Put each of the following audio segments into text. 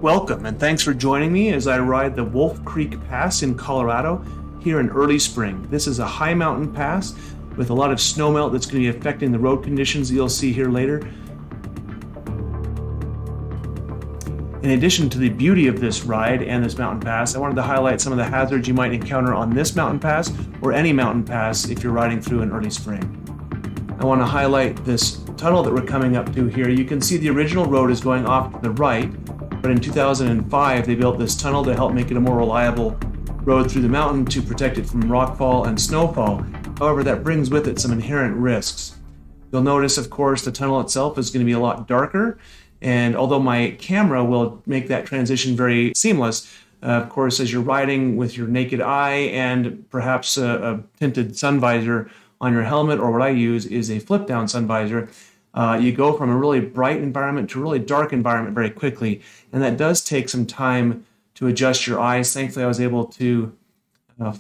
Welcome and thanks for joining me as I ride the Wolf Creek Pass in Colorado here in early spring. This is a high mountain pass with a lot of snowmelt that's going to be affecting the road conditions that you'll see here later. In addition to the beauty of this ride and this mountain pass, I wanted to highlight some of the hazards you might encounter on this mountain pass or any mountain pass if you're riding through in early spring. I want to highlight this tunnel that we're coming up to here. You can see the original road is going off to the right, but in 2005 they built this tunnel to help make it a more reliable road through the mountain to protect it from rockfall and snowfall. However, that brings with it some inherent risks. You'll notice, of course, the tunnel itself is going to be a lot darker, and although my camera will make that transition very seamless, of course, as you're riding with your naked eye and perhaps a tinted sun visor on your helmet, or what I use is a flip-down sun visor, you go from a really bright environment to a really dark environment very quickly, and that does take some time to adjust your eyes. Thankfully, I was able to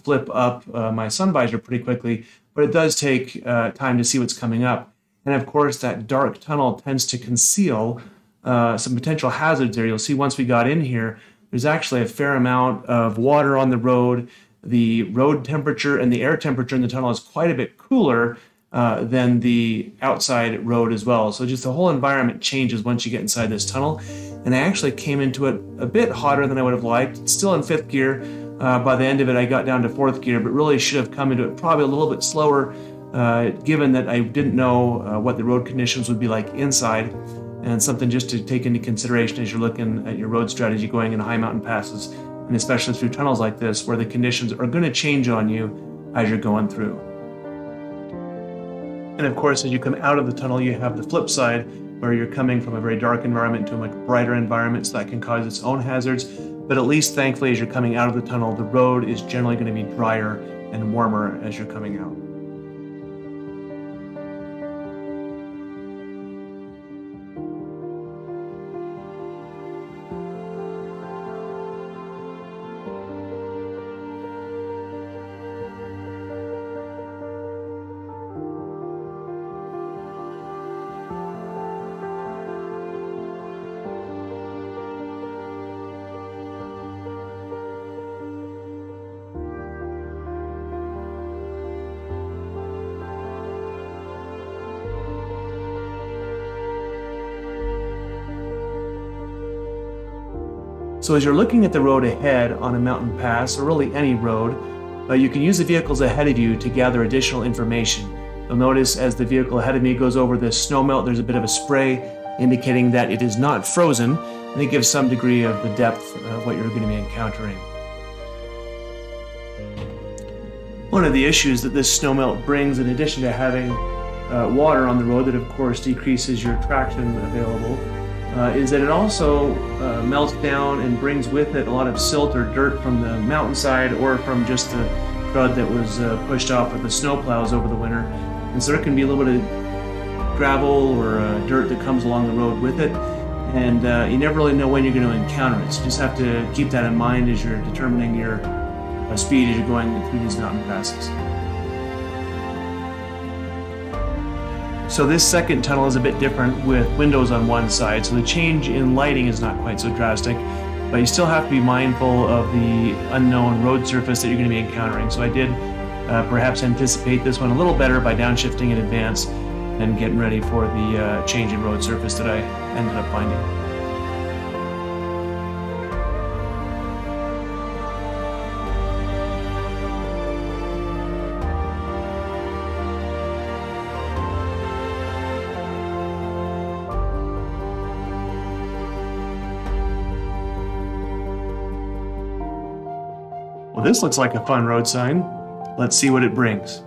flip up my sun visor pretty quickly, but it does take time to see what's coming up. And of course, that dark tunnel tends to conceal some potential hazards there. You'll see once we got in here, there's actually a fair amount of water on the road. The road temperature and the air temperature in the tunnel is quite a bit cooler than the outside road as well. So just the whole environment changes once you get inside this tunnel. And I actually came into it a bit hotter than I would have liked. It's still in 5th gear. By the end of it, I got down to 4th gear, but really should have come into it probably a little bit slower, given that I didn't know what the road conditions would be like inside. And something just to take into consideration as you're looking at your road strategy going in high mountain passes, and especially through tunnels like this, where the conditions are going to change on you as you're going through. And of course, as you come out of the tunnel, you have the flip side, where you're coming from a very dark environment to a much brighter environment, so that can cause its own hazards. But at least, thankfully, as you're coming out of the tunnel, the road is generally going to be drier and warmer as you're coming out. So as you're looking at the road ahead on a mountain pass, or really any road, you can use the vehicles ahead of you to gather additional information. You'll notice as the vehicle ahead of me goes over this snowmelt, there's a bit of a spray indicating that it is not frozen, and it gives some degree of the depth of what you're going to be encountering. One of the issues that this snowmelt brings, in addition to having water on the road that of course decreases your traction available, is that it also melts down and brings with it a lot of silt or dirt from the mountainside or from just the crud that was pushed off with the snowplows over the winter. And so there can be a little bit of gravel or dirt that comes along the road with it, and you never really know when you're going to encounter it. So you just have to keep that in mind as you're determining your speed as you're going through these mountain passes. So this second tunnel is a bit different with windows on one side, so the change in lighting is not quite so drastic, but you still have to be mindful of the unknown road surface that you're going to be encountering. So I did perhaps anticipate this one a little better by downshifting in advance and getting ready for the change in road surface that I ended up finding. Well, this looks like a fun road sign. Let's see what it brings.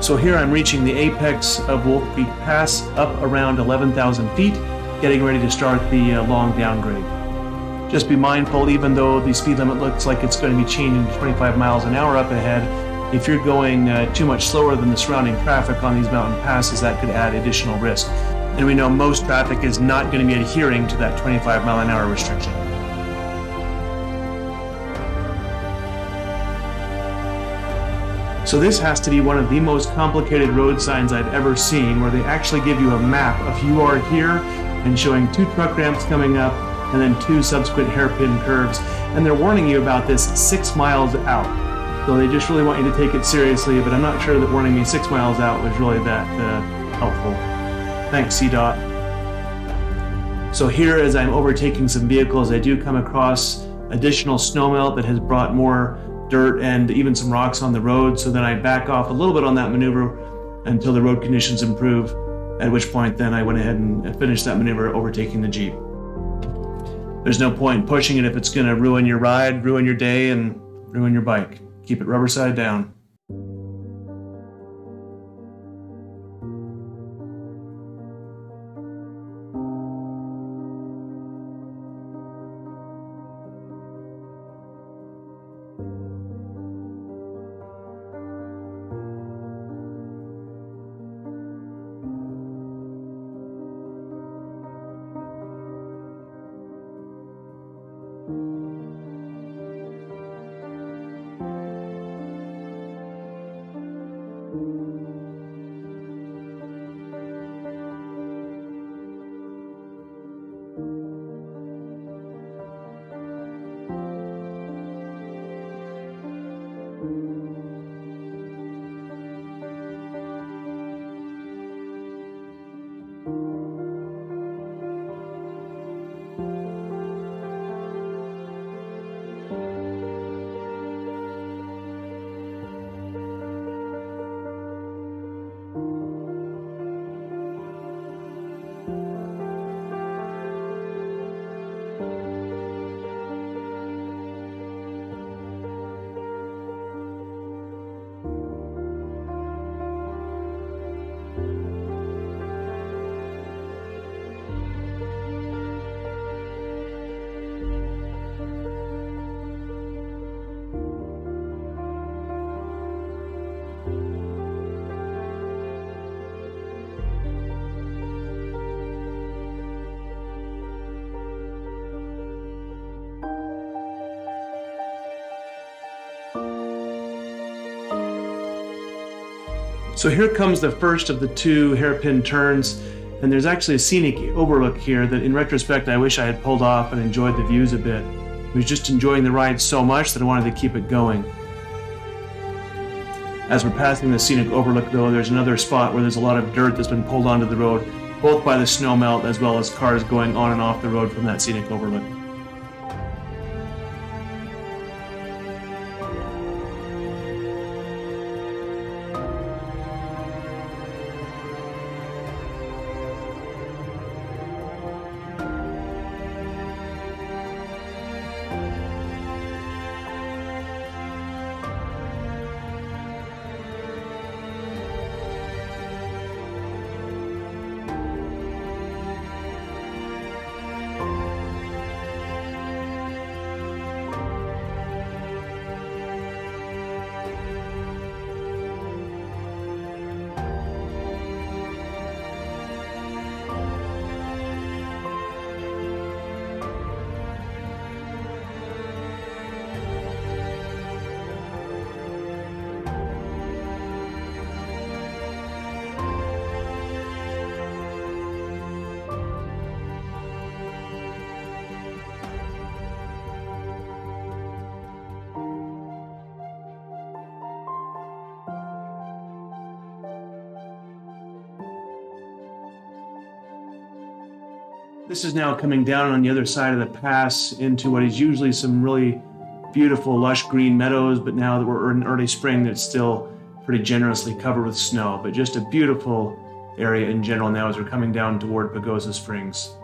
So here I'm reaching the apex of Wolf Creek Pass, up around 11,000 feet, getting ready to start the long downgrade. Just be mindful, even though the speed limit looks like it's going to be changing to 25 miles an hour up ahead, if you're going too much slower than the surrounding traffic on these mountain passes, that could add additional risk. And we know most traffic is not going to be adhering to that 25 mile an hour restriction. So this has to be one of the most complicated road signs I've ever seen, where they actually give you a map of you are here and showing 2 truck ramps coming up and then 2 subsequent hairpin curves. And they're warning you about this 6 miles out. So they just really want you to take it seriously, but I'm not sure that warning me 6 miles out was really that helpful. Thanks, CDOT. So here, as I'm overtaking some vehicles, I do come across additional snowmelt that has brought more dirt and even some rocks on the road, so then I back off a little bit on that maneuver until the road conditions improve, at which point then I went ahead and finished that maneuver overtaking the Jeep. There's no point in pushing it if it's going to ruin your ride, ruin your day, and ruin your bike. Keep it rubber side down. So here comes the first of the 2 hairpin turns, and there's actually a scenic overlook here that in retrospect I wish I had pulled off and enjoyed the views a bit. I was just enjoying the ride so much that I wanted to keep it going. As we're passing the scenic overlook though, there's another spot where there's a lot of dirt that's been pulled onto the road, both by the snowmelt as well as cars going on and off the road from that scenic overlook. This is now coming down on the other side of the pass into what is usually some really beautiful lush green meadows, but now that we're in early spring, it's still pretty generously covered with snow, but just a beautiful area in general now as we're coming down toward Pagosa Springs.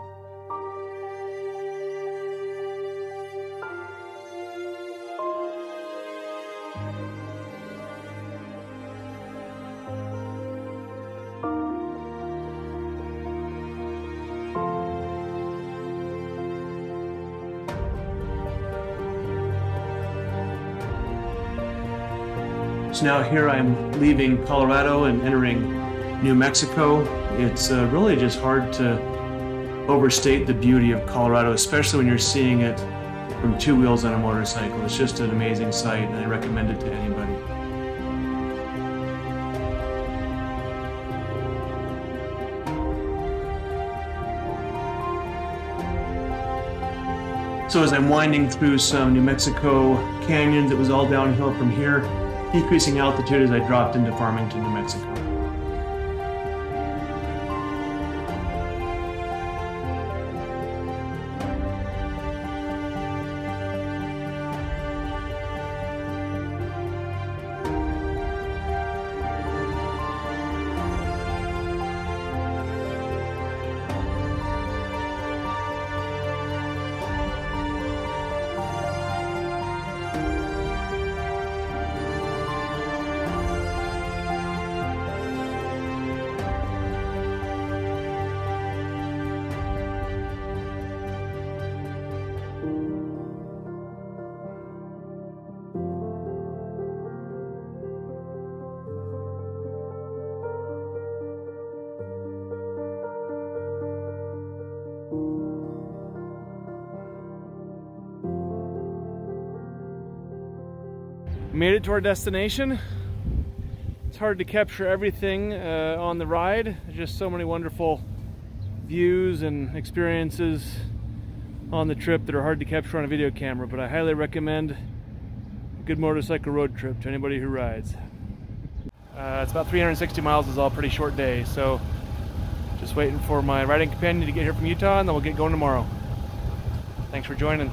So now here I'm leaving Colorado and entering New Mexico. It's really just hard to overstate the beauty of Colorado, especially when you're seeing it from two wheels on a motorcycle. It's just an amazing sight, and I recommend it to anybody. So as I'm winding through some New Mexico canyons, it was all downhill from here, decreasing altitude as I dropped into Farmington, New Mexico. Made it to our destination. It's hard to capture everything on the ride. There's just so many wonderful views and experiences on the trip that are hard to capture on a video camera, but I highly recommend a good motorcycle road trip to anybody who rides. It's about 360 miles. Is all a pretty short day, so just waiting for my riding companion to get here from Utah, and then we'll get going tomorrow. Thanks for joining.